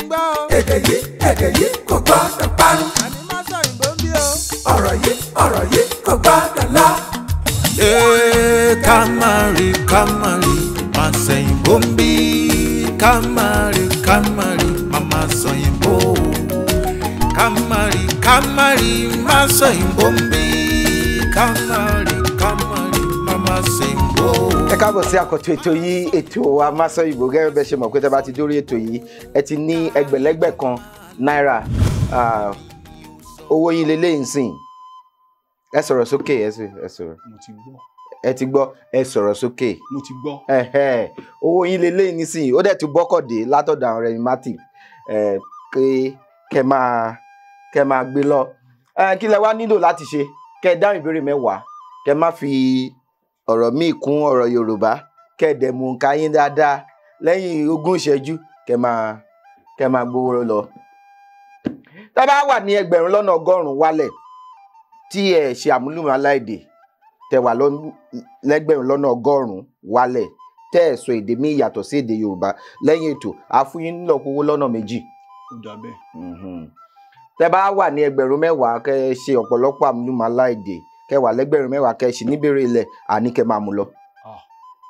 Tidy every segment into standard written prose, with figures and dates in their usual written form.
gbọ́ o. èdè yìí kò gbọ́dọ̀ parun. àní Masoyinbo ń bí o. ọ̀rọ̀ yìí kò gbọ́dọ̀ lọ. Kamari Masoyinbo ń bí. Kamari Masoyinbo. Kamari Masoyinbo ń bí. Kamari Masoyinbo. Ẹ káàbọ̀ sí àkọ́tún ètò yìí, ètò wa Masoyinbo. Gẹ́gẹ́ bẹ́ẹ̀ ṣe mọ̀ pé tẹ́ bá ti dórí ètò yìí ẹ ti ní ẹgbẹ̀lẹ́gbẹ̀ kan náírà. Owó yín lélẹ́yìn sìn. Ẹ sọ̀rọ̀ sókè, ẹ sọ̀rọ̀. Mo ti gbọ́. Ẹ ti gbọ́, ẹ sọ̀rọ̀ sókè. Mo ti gbọ́. Owó yín lélẹ́yìn nísìnyí, ó dẹ̀ tún bọ́kọ̀dé látọ̀dọ̀ àwọn rẹ̀mátì kẹ́ máa gbé lọ. Kí lẹ wá nílò láti ṣe? Kẹ́ dáhùn ìbéèrè mẹ́wàá, kẹ́ má fi ọ̀rọ̀ míì kún ọ̀rọ̀ Yorùbá, kẹ́ dẹ̀ mú nǹkan yín dáadáa. Lẹ́yìn 20 ìṣẹ́jú kẹ́ máa gbowó lọ. Tá bá wà ní 1,100 wálẹ̀ tí ẹ ṣe àmúlùmálà èdè, tẹ́ wà l'1,100 wálẹ̀ tẹ́ ẹ sọ èdè míì yàtọ̀ sí èdè Yorùbá, lẹ́yìn ètò a fún yín nílò owó lọ́nà méjì. Ó dà bẹ́ẹ̀. Tẹ́ bá wà ní 10,000 kẹ́ ẹ ṣe ọ̀pọ̀lọpọ̀ àmúlùmálà èdè, kẹ́ wà l'10,000 kẹ́ ẹ ṣì níbèrè ilẹ̀ àní kẹ́ máa mú lọ.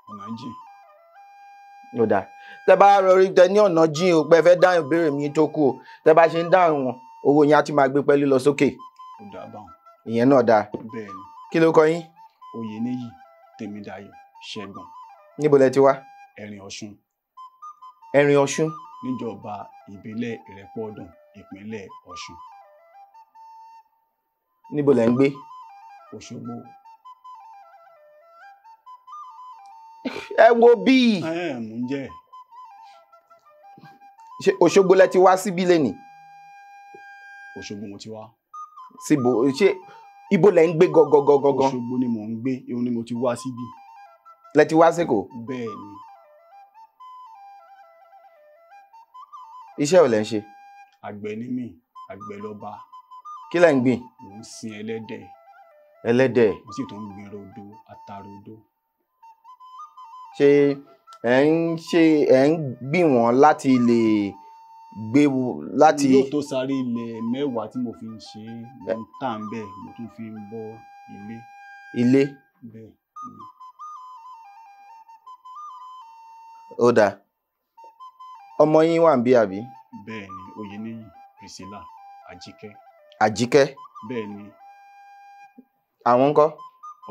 Ọ̀nà jìn. Ó dáa. Tẹ́ bá rọrí tẹ ní ọ̀nà jìn o pé fẹ́ dáhùn ìbéèrè mi tó kù o, tẹ́ bá ṣe ń dáhùn wọn owó yín á ti máa gbé pẹ́lú lọ sókè. Ó dà báwọn. Ìyẹn náà dáa. Bẹ́ẹ̀ ni. Kí ló kọ yín? Oyeniyi Segun. Níbo lẹ ti wá? Ẹ̀rìn Ọ̀ṣun. Ẹ̀rìn Ọ̀ṣun. Níjọba ìbílẹ̀ Ìrẹ́pọ̀dùn, ìpínlẹ̀ Ọ̀ṣun. Níbo lẹ ń gbé? Òṣogbo. Ẹ wo bí. Mò ń jẹ́. Ṣé Òṣogbo lẹ ti wá síbí lẹ́nìí? Òṣogbo mo ti wá. Síbo ṣé ibo lẹ ń gbé gangan? Òṣogbo ni mò ń gbé, òun ni mo ti wá síbí. Lẹ ti wá sẹ́kọ̀ọ́? Bẹ́ẹ̀ ni. Iṣẹ́ ò lẹ ń ṣe? Àgbẹ̀ ni mí, àgbẹ̀ lọ́ba. Kí lẹ ń gbìn? Mò ń sin ẹlẹ́dẹ̀. Ẹlẹ́dẹ̀. Mo sì tún ń gbin rodo, atarodo. Ṣé ẹ ń gbìn wọ́n láti lè gbé láti. Yóò tó sáré ilẹ̀ 10 tí mo fi ń ṣe mo ń tà ń bẹ́ẹ̀, mo tún fi ń bọ́ ilé. Ilé? Bẹ́ẹ̀ ni. Ó dáa. Ọmọ yín wà ń bí àbí? Bẹ́ẹ̀ ni, Oyeniyi Priscilla Àjíkẹ́. Àjíkẹ́? Bẹ́ẹ̀ ni. Àwọn ńkọ́?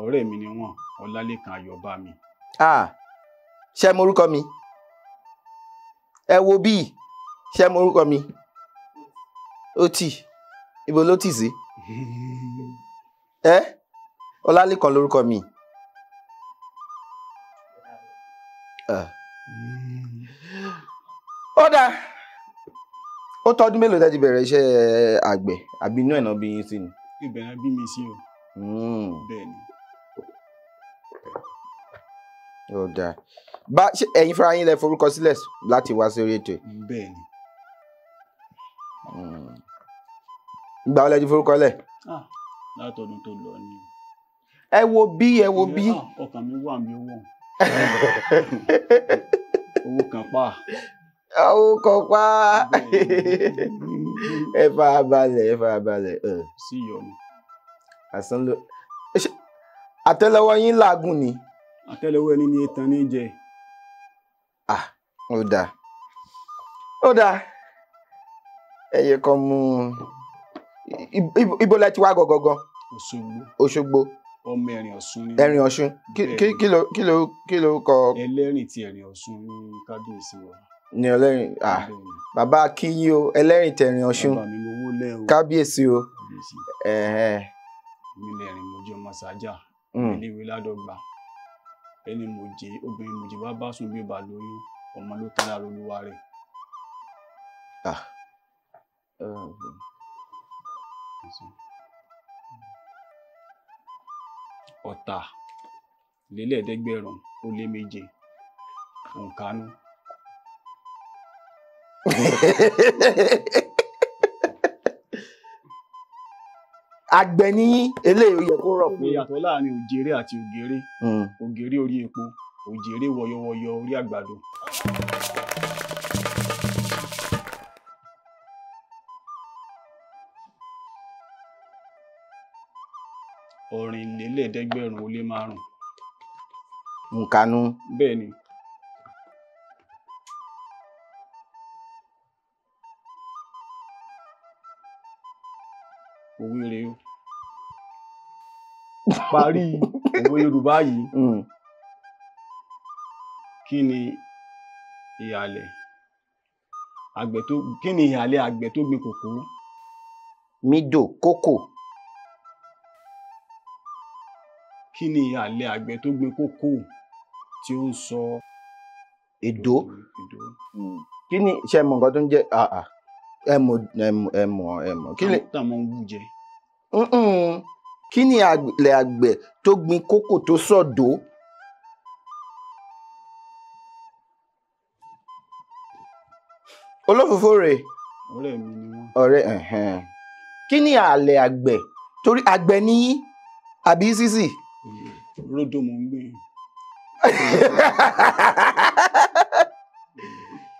Ọ̀rẹ́ mi ni wọ́n, Ọlálékan Ayọ̀bámi. Ṣé mo orúkọ mi? Ẹ wo bí. Ṣé mo orúkọ mi? Ó tì. Ibo ló tì sí? Ọlálékan lórúkọ mi. Ó dáa. Ó tọ́dún mélòó tẹ́ ti bẹ̀rẹ̀ iṣẹ́ àgbẹ̀ àbí inú ẹ̀nà bí yín sí ni? Ìbẹ̀rẹ̀ bí mi sí o. Bẹ́ẹ̀ ni. Ó dáa. Ṣé ẹ̀yin fúnra yín lẹ forúkọ sílẹ̀ láti wá sí orí ètò yìí? Bẹ́ẹ̀ ni. Ìgbà wo lẹ ti forúkọ lẹ̀? Látọdún tó lọ ni. Ẹ wo bí. Ọkàn mi wà mí wọ̀n. Owó kan pa. Owó kan pa. Ẹ farabalẹ̀. Sí ìyọnu. Àsán ló. Àtẹ́lẹwọ́ yín làágùn ni. Àtẹ́lẹwọ́ ẹni ni etan ní jẹ. Ó dáa. Ẹyẹ kan mú. Ibo lẹ ti wá gangan? Òṣogbo. Ọmọ Ẹ̀rìn Ọ̀ṣun ni. Ẹ̀rìn Ọ̀ṣun. Kí ló kọ? Ẹlẹ́rìn ti Ẹ̀rìn Ọ̀ṣun ní kábíyèsí wa. Ní ẹlẹ́rìn. Bàbá Akínyìn o, ẹlẹ́rìn tẹ̀rìn Ọ̀ṣun. Bàbá mi lówó lẹ́ o. Kábíyèsí o. Mi lẹ́rìn Mojí ọmọ Sájà. Iléèwé Ládọ́gba. Ẹni Mojí, obìnrin Mojí bá sùn bí ó bá lóyún, ọmọ ló tán lára olúwa rẹ̀. Ọ̀tàlélẹ́ẹ̀ẹ́dẹ́gbẹ̀rún-ó-lé-méje. Òǹkànú. Àgbẹ̀ ní eléyìí yẹ kó rọ̀ pé. Ìyàtọ̀ láàrin òjèrè àti ògèrè. Ògèrè orí epo, òjèrè wọ̀yọ̀wọ̀yọ̀ orí àgbàdo. ọ̀rìnlélẹ́ẹ̀ẹ́dẹ́gbẹ̀rún ó lé 5. nkanu. Bẹ́ẹ̀ ni. Òwe rèé o. Parí òwe Yorùbá yìí. Kí ni ìhàlẹ̀ àgbẹ̀ tó gbin kòkó? Mídò, kókò. Kí ni ìhàlẹ̀ àgbẹ̀ tó gbin kókò tí ó ń sọ? Èdó. Kí ni ṣe mọ̀ nǹkan tó ń jẹ́ ẹ mọ̀ kí ni tá mọ̀ ń wú jẹ. Kí ni ìhàlẹ̀ àgbẹ̀ tó gbin kókò tó sọ̀dó? Olófòfó rè. Ọ̀rẹ́ mi ni wọ́n. Ọ̀rẹ́ kí ni ìhàlẹ̀ àgbẹ̀ torí àgbẹ̀ ni yín àbí sísì? Ródò mò ń gbìn.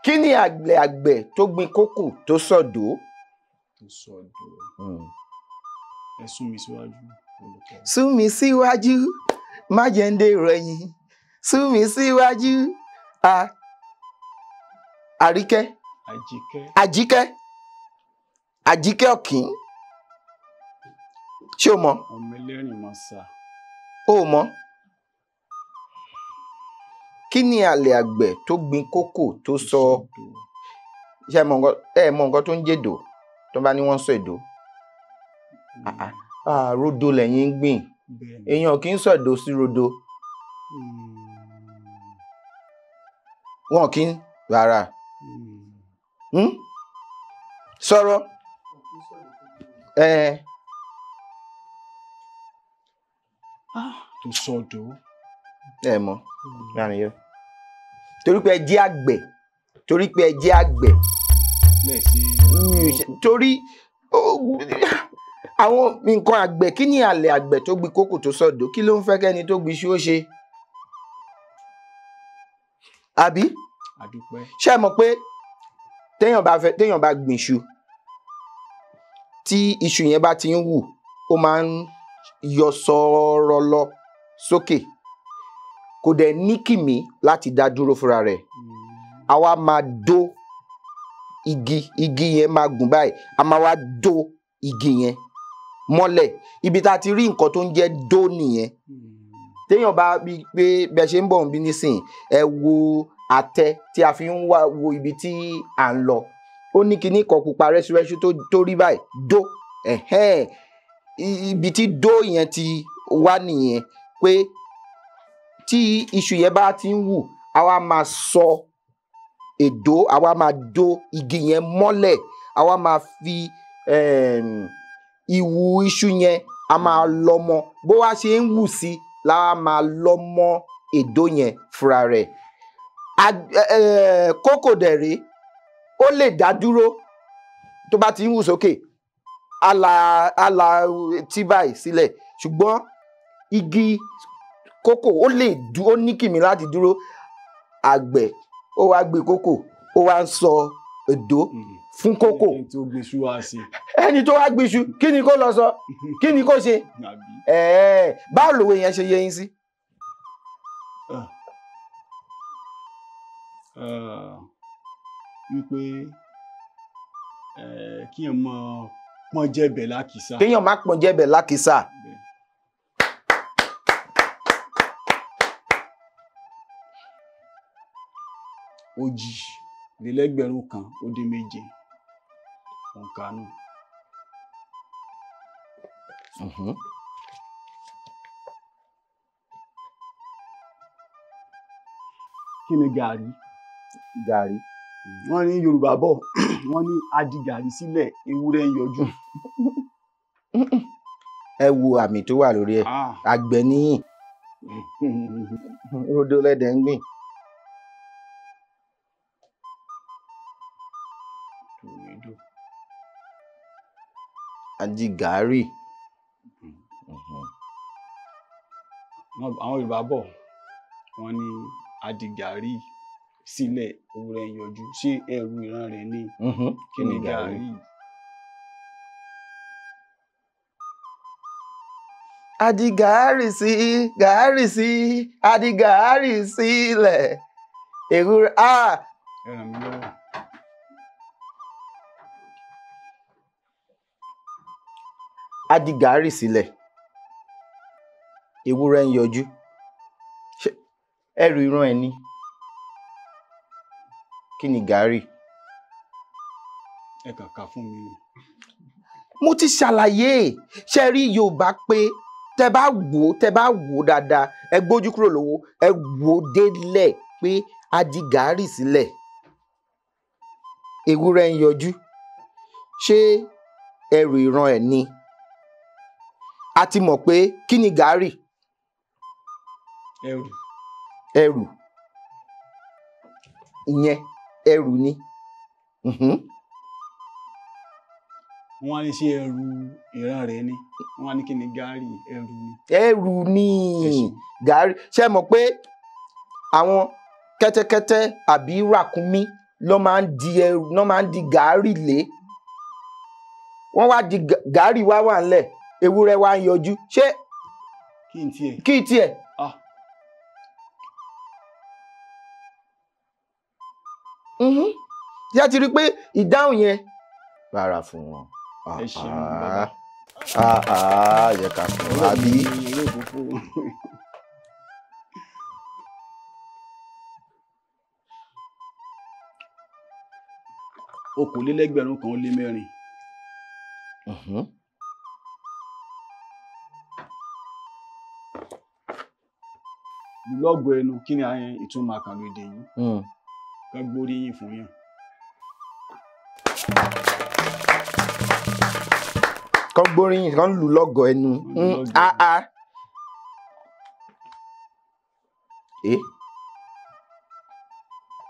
Kí ni ìhàlẹ̀ àgbẹ̀ tó gbin kókò tó sọ̀dó? Tó sọ̀dó. Ẹ sún mi síwájú. Sún mi síwájú má jẹ́ ń dèrò ẹ̀yìn. Sún mi síwájú. Àríkẹ́. Àjíkẹ́ ọ̀kín. Ṣé o mọ̀? Ọmọ ẹlẹ́rìn máa sà. O mọ̀? Kí ni ìhàlẹ̀ àgbẹ̀ tó gbin kókò tó sọ? Ṣé ẹ mọ̀ nǹkan tó ń jèdò tó bá ní wọ́n sọ èdò? Rodo lẹ́yìn ń gbìn. Èèyàn kì í sọ èdò sí rodo. Wọn kì í rárá. Sọ̀rọ̀. Tó sọ̀dó. Ẹ mọ̀ torí pé ẹ jẹ́ àgbẹ̀. Torí àwọn nǹkan àgbẹ̀, kí ni ìhàlẹ̀ àgbẹ̀ tó gbin kókò tó sọ̀dó? Kí ló ń fẹ́ kẹ́ni tó gbin iṣu ó ṣe? Àbí? Ṣé ẹ mọ̀ pé téèyàn bá gbin iṣu, tí iṣu yẹn bá ti ń wù, ó máa ń yọ sọ̀rọ̀ lọ sókè, kò dẹ̀ ní kìmí láti dá dúró fúnra rẹ̀. Àwa máa dó igi yẹn máa gùn báyìí, a máa wá dó igi yẹn mọ́lẹ̀. Ibi tá a ti rí nǹkan tó ń jẹ́ dó nìyẹn. Téèyàn bá bí pé bẹ ṣe ń bọ̀ ń bí nísìnyí, ẹ wo àtẹ tí a fi ń wo ibi tí à ń lọ. Ó ní kinní kan pupa rẹ́súrẹ́sú tó rí báyìí, dó. Ibi tí dó yẹn ti wá nìyẹn, pé tí iṣu yẹn bá ti ń wù, àwa máa sọ èdó, àwa máa dó igi yẹn mọ́lẹ̀, àwa máa fi ìwù iṣu yẹn a máa lọ mọ́, bó wá ṣe ń wù sí la máa lọ mọ́ èdó yẹn fúnra rẹ̀. Kókò dẹ̀ rèé, ó lè dá dúró tó bá ti ń wù sókè, àlà tí báyìí sílẹ̀, ṣùgbọ́n igi kókò ó ní kìmí láti dúró. Àgbẹ̀ ó wá gbé kókò, ó wá ń sọ èdó fún kókò. Ẹni tó wá gbé iṣu, kí ni kó lọ sọ? Kí ni kó ṣe? Báwo lòwe yẹn ṣe yé yín sí? Wípé kíyàn má pọ́n jẹ̀bẹ̀ lákìsà. Kéèyàn má pọ́n jẹ̀bẹ̀ lákìsà. Òjìlélẹ́gbẹ̀rún-kan-ó-dín-méje òǹkà nù. Kí ni gàrí? Gàrí. Wọ́n ní Yorùbá bọ̀, wọ́n ní adi gàrí sílẹ̀, ewúrẹ́ ń yọjú. Ẹ wo àmì tó wà lórí ẹ̀. Àgbẹ̀ níyìn. Rodo lẹ́dẹ̀ ń gbìn. Adi gàrí. Àwọn Yorùbá bọ̀, wọ́n ní adi gàrí sílẹ̀, ewúrẹ́ ń yọjú. Ṣé ẹrù ìran rẹ̀ ni? Kí ni gàrí? adi gàárì sí adi gàárì sílẹ̀ ewúrẹ́ ẹ ràn mí lọ́wọ́. adi gàárì sílẹ̀ ewúrẹ́ ń yọjú ṣé ẹrù ìran ẹ̀ ni kí ni gàárì. Ẹ kàn ká fún mi ni. mo ti ṣàlàyé ṣe rí Yorùbá pé tẹ bá wò ó dáadáa ẹ gbójú kúrò lówó ẹ wò ó délẹ̀ pé adi gàárì sílẹ̀ ewúrẹ́ ń yọjú ṣé ẹrù ìran ẹ̀ ni a ti mọ̀ pé kí ni gàárì ẹrù ìyẹn ẹrù ni. Wọ́n á ní ṣe ẹrù ìran rẹ̀ ni wọ́n á ní kí ni gàárì ẹrù ni. ẹrù ni gàárì ṣe mọ̀ pé àwọn kẹ́tẹ́kẹ́tẹ́ àbí ràkúnmí ló máa ń di gàárì lé wọ́n wá di gàárì wá wà ńlẹ̀ ewúrẹ́ wá ń yọjú ṣé kí n tiẹ̀. Yá ti rí pé ìdáhùn yẹn rárá fún wọn. Ẹ ṣeun bàbá. Yẹ ká fún wọn àbí. Okòólélẹ́gbẹ̀rún kan ó lé mẹ́rin. Lọ́gọ̀ ẹnu kí ni ìtumọ̀ àkànlò èdè yìí? Kán gbóríyìn fún yàn. Kán gbóríyìn kán lù lọ́gọ̀ ẹnu.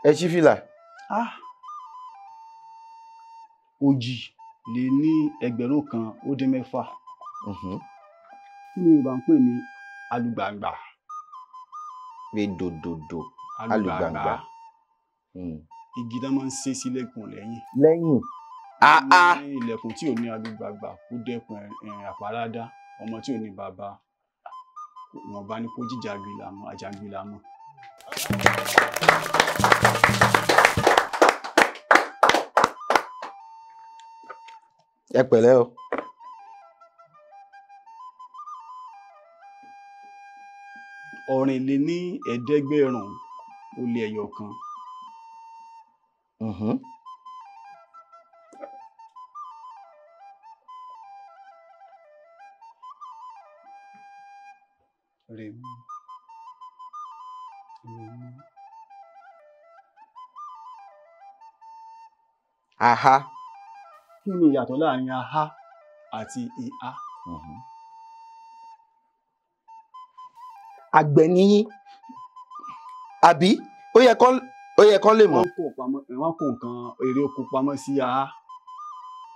Ẹ ṣí fìlà. Òjì lé ní ẹgbẹ̀rún kan ó dín mẹ́fà. Kí ni Yorùbá ń pè ní alùgbàǹgbà? Pé dòdòdò alùgbàǹgbà. Igi tó máa ń ṣe sílẹ̀kùn lẹ́yìn. Lẹ́yìn. Ilẹ̀kùn tí ò ní alùgbàǹgbà kó dẹ́kun ẹ̀rìn àpárádá ọmọ tí ò ní bàbá wọn bá ní kó jíjà àjàngbìlà mọ́. Ẹ pẹ̀lẹ́ o. Ọ̀rìn lé ní ẹ̀ẹ́dẹ́gbẹ̀rún ó lé ẹyọ kan. Aha. Kí ni ìyàtọ̀ láàrin aha àti ìhá? Àgbẹ̀ ni yín àbí ó yẹ kán lè mọ̀. Wọ́n kó nǹkan èrè oko pamọ́ sí aha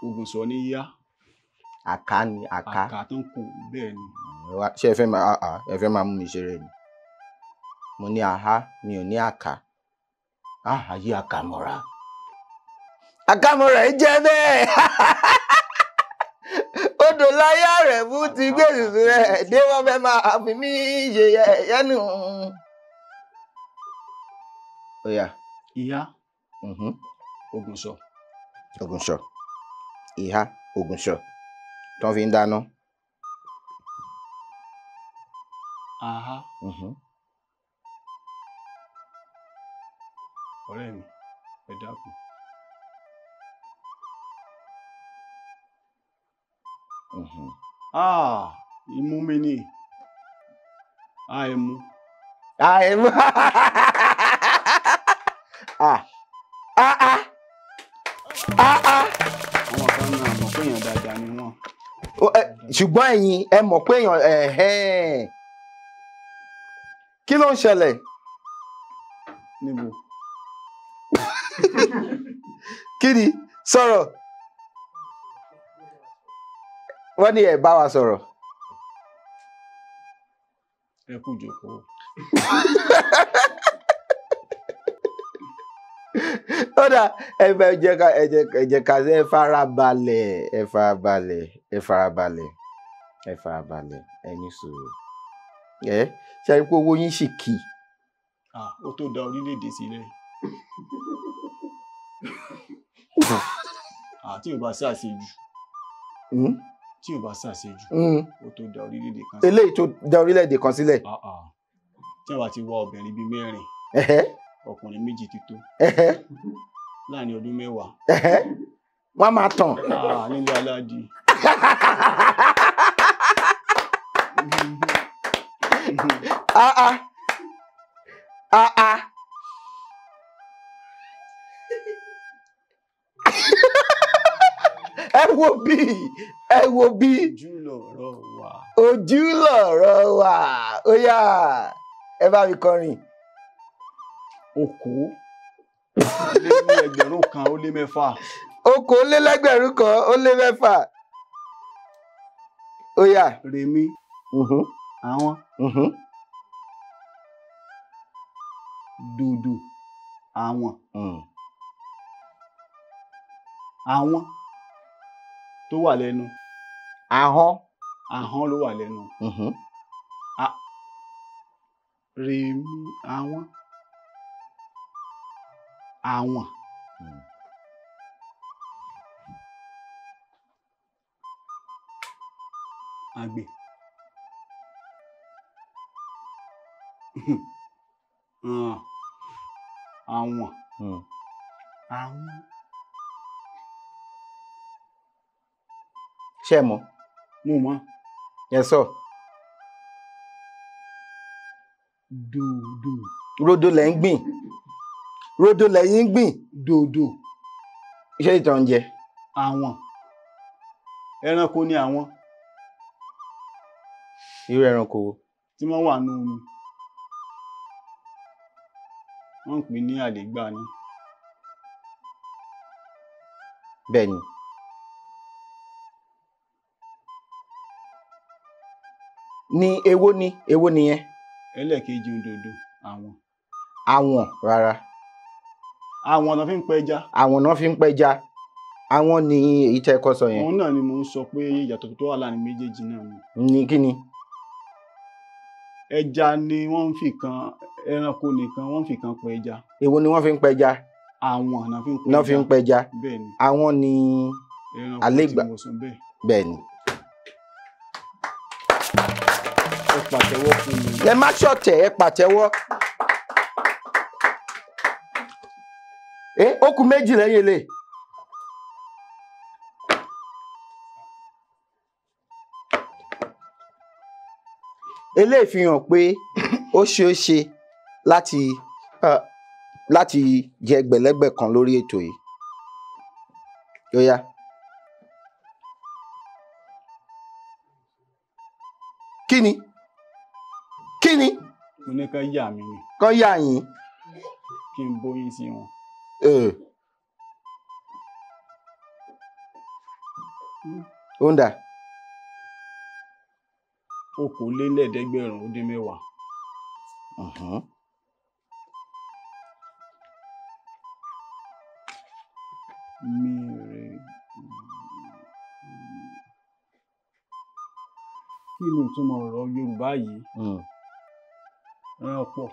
ogun sọ ní yá. Àká ni àká. Àká tó ń kó bẹ́ẹ̀ ni. Ṣé ẹ fẹ́ máa mú mi ṣeré ni? Mo ní aha mi ò ní àká. Ayé àkàmọ́ra. Àkàmọ́ra ẹ jẹ́ bẹ́ẹ̀. Odò láyà rẹ̀ mú ti gbé ìsúsú rẹ̀ dé wọ́n fẹ́ máa fi mí ṣe yẹ́nu. Ó yá. Ìhá. Ògùnṣọ. Ògùnṣọ. Ìhá ògùnṣọ. Tó fi ń dáná. Aha. Ọ̀rẹ́ mi, ẹ dákun. Imú mi ni. Àìmú. Àìmú. Àwọn kan náà mọ̀ pé èèyàn dáadáa ni wọ́n. Ṣùgbọ́n ẹ̀yin ẹ mọ̀ pé èèyàn kí ló ń ṣẹlẹ̀? Níbo? Kí ni sọ̀rọ̀? Wọ́n ní ẹ bá wa sọ̀rọ̀. Ẹ kú jókòó. Ó dà ẹ jẹ́ ká ẹ farabalẹ̀. ẹ farabalẹ̀ ẹ ní sùúrù ṣe rí pé owó yín sì kì í. Ó tó da orílẹ̀-èdè sílẹ̀. Tí ò bá ṣàṣejù. Tí ò bá ṣàṣejù. Ó tó da orílẹ̀-èdè kan sílẹ̀. Eléyìí tó da orílẹ̀-èdè kan sílẹ̀. Tí wọ́n bá ti wá obìnrin bíi 4 ọkùnrin 2 ti tó. Láàrin ọdún 10. Wọ́n máa tàn. Nílé aládì. Ẹ wo bí. Ojú lọ̀rọ̀ wà. Ó yá ẹ bá mi kọrin. Okòólélẹ́gbẹ̀rún-kan-ó-lé-6. Okòólélẹ́gbẹ̀rún-kan-ó-lé-6. Ó yá. Rèmí. Àwọn. Dùdù. Àwọn. Àwọn tó wà lẹ́nu. Ahọ́n ló wà lẹ́nu. Rèmí. Àwọn. Àwọn. Àgbẹ̀. Àwọn. Àwọn. Ṣé mọ̀? Mo mọ̀. Yes sir. Dòdò. Rodo lẹ̀ ń gbìn. Rodo lẹ̀yin ń gbìn. Dòdò. Iṣẹ́ ìtàn ń jẹ. Àwọn. Ẹranko ni àwọn. Irú ẹranko wo? Tí wọ́n wà nínú omi. Wọ́n ń pè ní àlégbà ni. Bẹ́ẹ̀ni. Èwo nìyẹn? Ẹlẹ́ẹ̀kejì òdòdó. Àwọn. Àwọn rárá. Àwọn náà fi ń pẹja. Àwọn náà fi ń pẹja. Àwọn ni èyí tẹ́ kọ́ sọ yẹn. Òun náà ni mò ń sọ pé ìyàtọ̀ tó wà láàrin méjèèjì náà ni. Ní kí ni? Ẹja ni wọ́n ń fi kan, ẹranko nìkan wọ́n ń fi kan pẹja. Èwo ni wọ́n fi ń pẹja? Àwọn náà fi ń pẹja. Bẹ́ẹ̀ni. Àwọn ni àlégbà. Ẹranko tí mo sọ bẹ́ẹ̀. Bẹ́ẹ̀ni. Ẹ pàtẹ́wọ́ fún mi. Ẹ má ṣọ̀tẹ̀, ẹ pàtẹ́wọ́. Ó kù 2 lẹ́yìn ilé. Eléyìí fi hàn pé ó ṣeé ṣe láti jẹ gbẹ̀lẹ́gbẹ̀ kan lórí ètò yìí. Ó yá. Kí ni? Mo ní kán yà mí ni. Kán yà yín. Kí n bóyín sí wọn. Ó ń dà. Okòólélẹ́ẹ̀ẹ́dẹ́gbẹ̀rún-ó-dín-mẹ́wàá. Kí ni ìtumọ̀ ọ̀rọ̀ Yorùbá yìí? Rán pọ̀.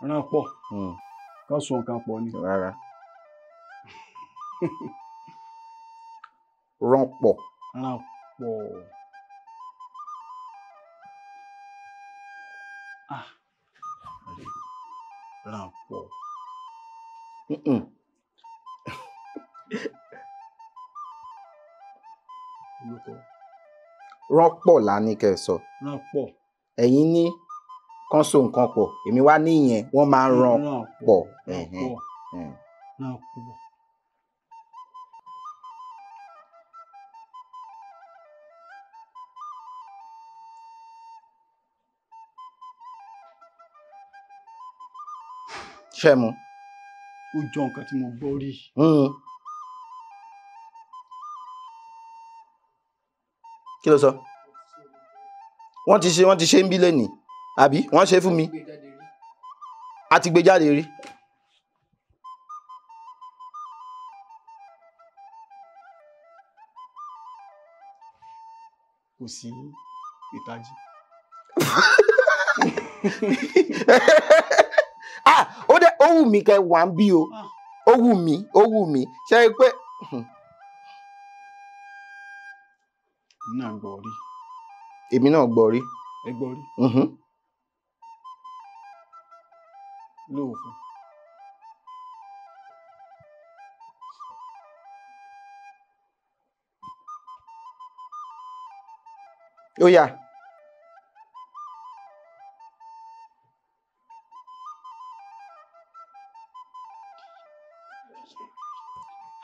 Rán pọ̀. Kán so nǹkan pọ̀ ni. Rárá. Rán pọ̀. Rán pọ̀. Rán pọ̀. Rán pọ̀ là ní kẹ́ ẹ sọ. Rán pọ̀. Ẹ̀yin ní kán so nǹkan pọ̀. Èmi wá ní ìyẹn wọ́n máa ń rán pọ̀. Rán pọ̀. Ṣé mu? Ó jọ nǹkan tí mo gbọ́ rí. Kí ló sọ? Wọ́n ti ṣe ń bí lẹ́nìí àbí wọ́n ṣe fún mi. A ti gbé jáde rí. kò sí ìtajì. Ó dẹ̀ ó wù mí kẹ́ wà ń bí o. Ó wù mí. Ṣé ẹ pé náà gbọ́ rí. Èmi náà gbọ́ rí. Ẹ gbọ́ rí. Lóòfù. Ó yá.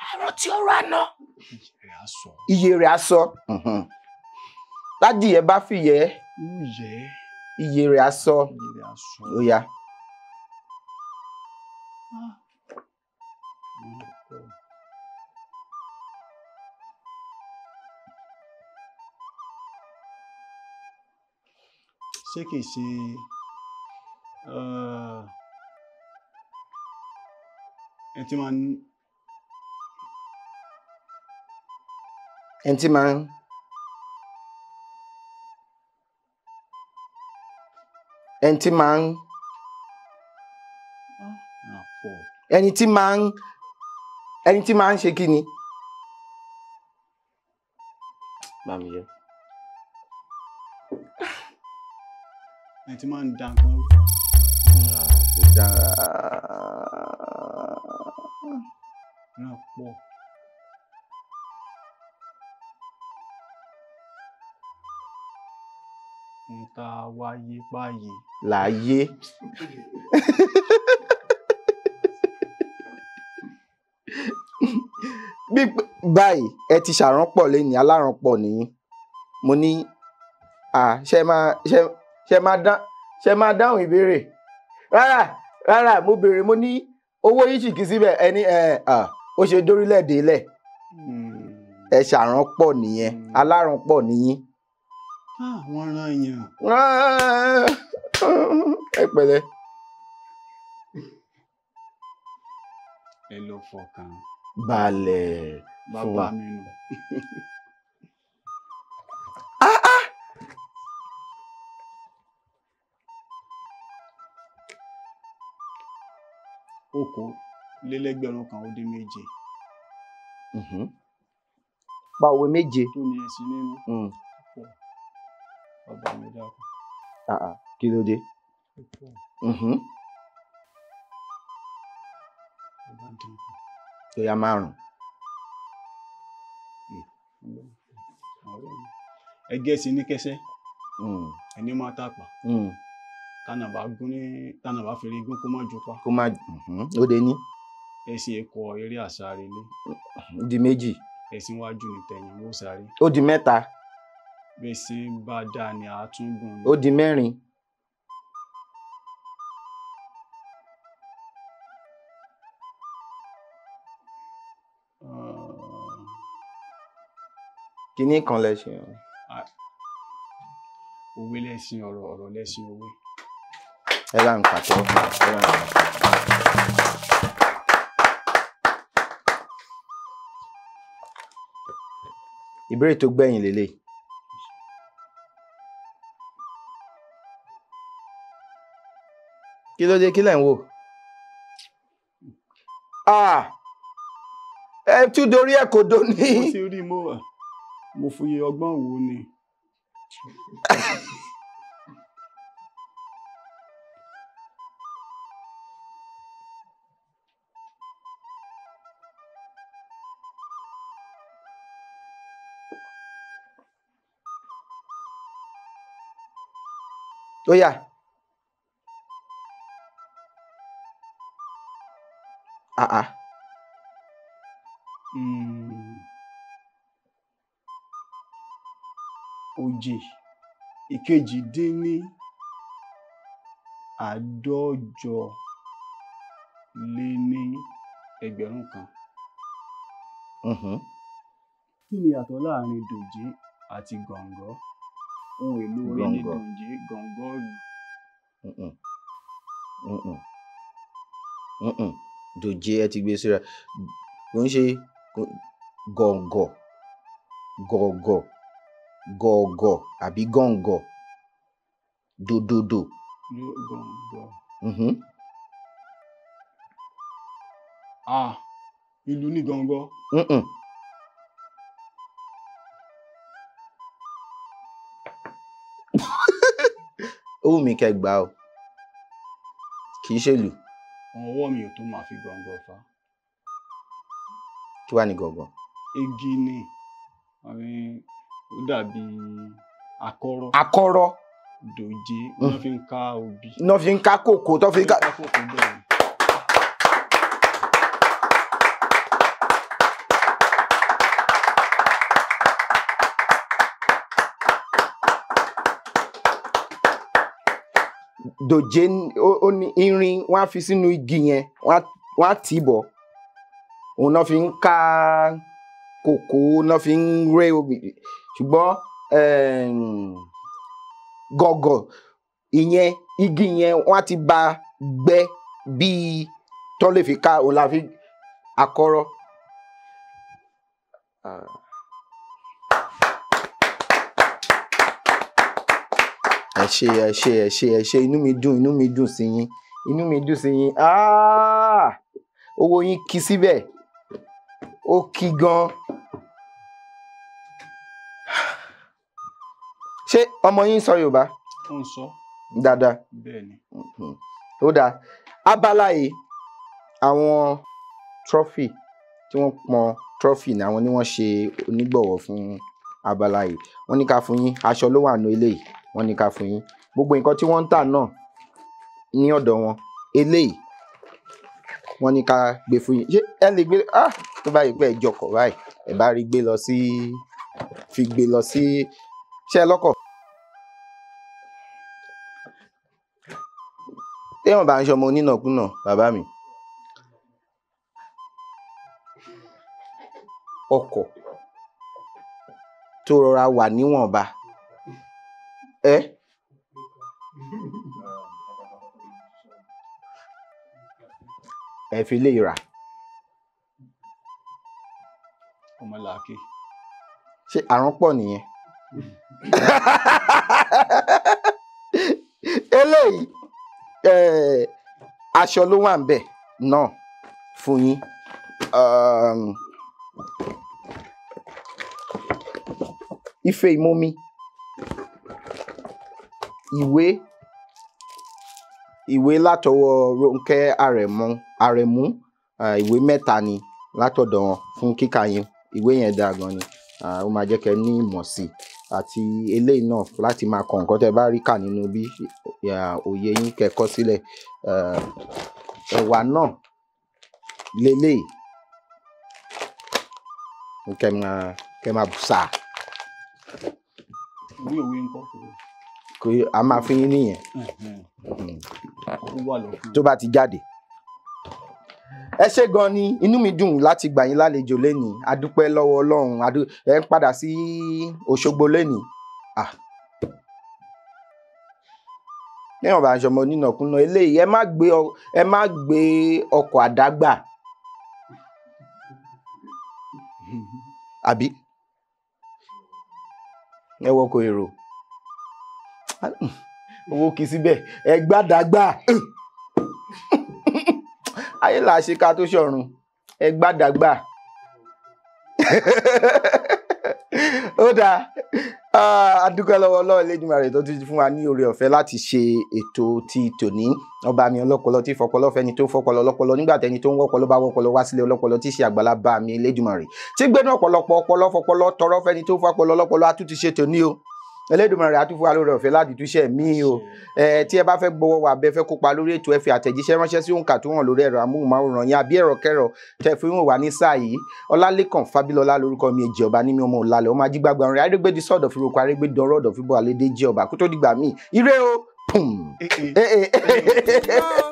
Àrántí ọ̀rọ̀ àná. Iye rẹ̀ á sọ. Ládì ẹ bá fìyẹ́. Iye rẹ̀ á sọ. Ó yá. Ṣé kìí ṣe ẹ ti máa ń ẹni tí máa ń ẹni tí máa ń ẹni tí máa ń ẹni tí máa ń ṣe kí ni? Màmí yẹ. ẹni tí máa ń dá nǹkan rú. Kò dára. Náà pọ̀. Nta wáyé páyé. Láyé. Bí báyìí ẹ ti ṣàránpọ̀ lẹ́ni alárànpọ̀ nìyí. Mo ní ṣe máa dáhùn ìbéèrè. Rárá mo béèrè mo ní owó yìí sì kì í síbẹ̀ ẹni ó ṣe dórílẹ̀-èdè lẹ̀. Ẹ ṣàránpọ̀ nìyẹn alárànpọ̀ nìyí. Wọ́n rán yàn. Ẹ pẹ̀lẹ́. Ẹ lọ fọkàn balẹ̀ fún bàbá mi nù. Okòólélẹ́gbẹ̀rún kan ó dín méje. Pa òwe méje. Tó ní ẹ̀sìn nínú. Bàbá mi dákun. Kí ló dé? Tó yá 5. Ẹgẹ́ sí ní kẹsẹ́. Ẹni máa tàpá. Tánà bá fèrè gún kó má jùpá. Kó má ó dé ní. Ẹṣin ẹ̀kọ́ eré àsáré lé. Ó di 2. Ẹṣin wájú ní tẹ̀yìn ó sáré. Ó di 3. Bẹ́sìn bá dáa ni àtúngùn. Ó di 4. Kíní kan lẹ́ṣin. Òwe lẹ́ṣin ọ̀rọ̀, ọ̀rọ̀ lẹ́ṣin òwe. Ẹ bá ń pàtó. Ìbéèrè tó gbẹ̀yìn lélẹ̀. Kí ló dé kí lẹ̀ ń wò? Ẹ tún dorí ẹ̀ kò dó ní. Mo ti rí mo fi ọgbọ́n wo ni. Ó yá. Òjì ìkejì dín ní àádọ́jọ lé ní ẹgbẹ̀rún kan. Kí ni ìyàtọ̀ láàrin dòjé àti gọ̀ǹgọ́? Ohun èlò orin ní dòjé, gọ̀ǹgọ́ lù. Dòjé ẹ ti gbé síra. Kò ń ṣe gọ̀ǹgọ̀. gọ̀ọ̀gọ̀ àbí gọ̀ǹgọ̀ dòdòdò. Gọ̀ǹgọ̀. Ìlú ní gọ̀ǹgọ̀. Ó wù mí kẹ́ gbà o, kì í ṣèlú. Ọwọ́ mi ò tó máa fi gọ̀ǹgọ̀ fà. Kí wàá ní gọ̀ǹgọ̀? Igi ni ó dàbí akọ́rọ́. Akọ́rọ́. Dòjé wọ́n fi ń ká obì. Wọ́n fi ń ká kòkó tó fi ń ká. Kòkó bẹ́ẹ̀. Dòjé ó ní irin wọ́n á fi sínú igi yẹn wọ́n á tì bọ̀, òun náà fi ń ká kòkó, náà fi ń ré obì. Ṣùgbọ́n gọ̀gọ̀ ìyẹn igi yẹn wọ́n á ti bá gbẹ́ bíi tó lè fi ká, òun la fi akọ́rọ́. ẹ ṣé inú mi dùn sí yín, owó yín kí síbẹ̀, ó kí gan. Ṣé ọmọ yín sọ Yorùbá? Ó ń sọ dáadáa. Bẹ́ẹ̀ni. Ó dáa. Abala yìí àwọn trophy tí wọ́n pọn trophy ni àwọn ni wọ́n ṣe onígbọ̀wọ́ fún abala yìí. Wọ́n ní ká fún yín, aṣọ ló wà nínú eléyìí, wọ́n ní ká fún yín gbogbo nǹkan tí wọ́n ń tà náà ní ọ̀dọ̀ wọn. Eléyìí wọ́n ní ká gbé fún yín. Ṣé ẹ lè gbé tó bá yìí pé ẹ jọkọ̀ báyìí ẹ bá rí gbé lọ sí ṣé ẹ lọ́kọ̀? Téèyàn bá ń ṣọmọ onínàkúnà bàbá mi, ọkọ̀ tó rọra wà níwọ̀nba ẹ fi lè rà. Ọmọlàkè. Ṣé àrùn pọ̀ nìyẹn? Eléyìí aṣọ ló wà ń bẹ̀ náà fún yín. Ife ìmomi, ìwé látọwọ́ Rónkẹ́ Àrẹ̀mú, ìwé 3 ni látọ̀dọ̀ wọn fún kíkà yín. Ìwé yẹn dáa gan ni, ó máa jẹ́ kẹ́ ní ìmọ̀ sí àti eléyìí náà láti máa kọ nǹkan tẹ́ bá rí kà nínú bí òye yín kẹ́kọ̀ọ́ sílẹ̀. Ẹ̀wà náà leléyìí kẹ́ máa bù sáà. Ìwé òwe ń kọ́. A máa fún yín nìyẹn tó bá ti jáde. Ẹ ṣé gan ni, inú mi dùn láti gbà yín lálejò lénìí. A dúpẹ́ lọ́wọ́ Ọlọ́run. Ẹ ń padà sí Òṣogbo lénìí. Téèyàn bá ń ṣọmọ onínàkúnà eléyìí ẹ má gbé ọkọ̀ àdágbà àbí ẹ wọkọ̀ èrò. Owó kì í síbẹ̀ ẹ gbàdágbà. Ayé là ṣe ká tó ṣọ̀run, ẹ gbàdágbà. Ó dáa. A dúpẹ́ lọ́wọ́ Ọlọ́run Elédùmarè tó ti fún wa ní oore ọ̀fẹ́ láti ṣe ètò ti tòní. Ọba mi ọlọ́pọlọ tí fọpọlọ fẹ́ni tó fọpọlọ ọlọ́pọlọ nígbà tẹ́ni tó ń wọ́pọlọ bá wọ́pọlọ wá sílé ọlọ́pọlọ tí ṣe àgbàlá bá mi Elédùmarè tí gbénú ọ̀pọ̀lọpọ̀ ọpọlọ fọpọlọ tọrọ fẹ́ni tó fọpọlọ ọlọ́pọlọ á tún ti ṣe tòní o. Elédùmarè á tún fún wa lóore ọ̀fẹ́ láti túṣẹ́ mi o. Tí ẹ bá fẹ́ gbọ́wọ́ wa bẹ́ẹ̀ fẹ́ kópa lórí ètò ẹ fi àtẹ̀jíṣẹ́ ránṣẹ́ sí òǹkà tó hàn lórí ẹ̀rọ amóhùnmáwòrán yín àbí ẹ̀rọ kẹrọ tẹ́ fi hàn wá ní sáà yìí. Ọlálékàn Fábílọ́lá lórúkọ mi, èjì ọba ní mi ọmọ òlàlẹ̀ ọmọ ajígbàgbà rẹ̀ arégbèdì sọ̀dọ̀ fi roko arégbèdì ọ̀rọ̀ ọ̀dọ̀ fi bọ̀ àlédè jẹ́ ọba kó tó dìgbà míì. Ire o.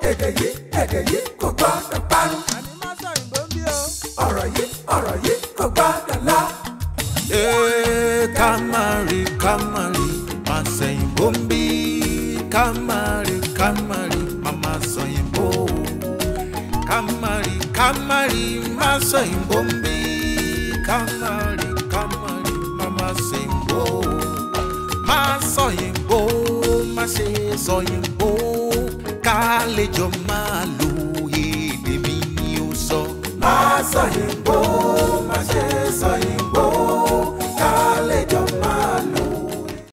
Èdè yìí kò gbọdọ̀ parun. Ọ̀rọ̀ yìí kò gbọdọ̀ lọ. Kamari, Masoyinbo ń bí. Kamari, Masoyinbo. Kamari, Masoyinbo ń bí. Kamari, Masoyinbo. Masoyinbo ká lè jọ máa lo èdè mi ni ó sọ. Masoyinbo má ṣe sọ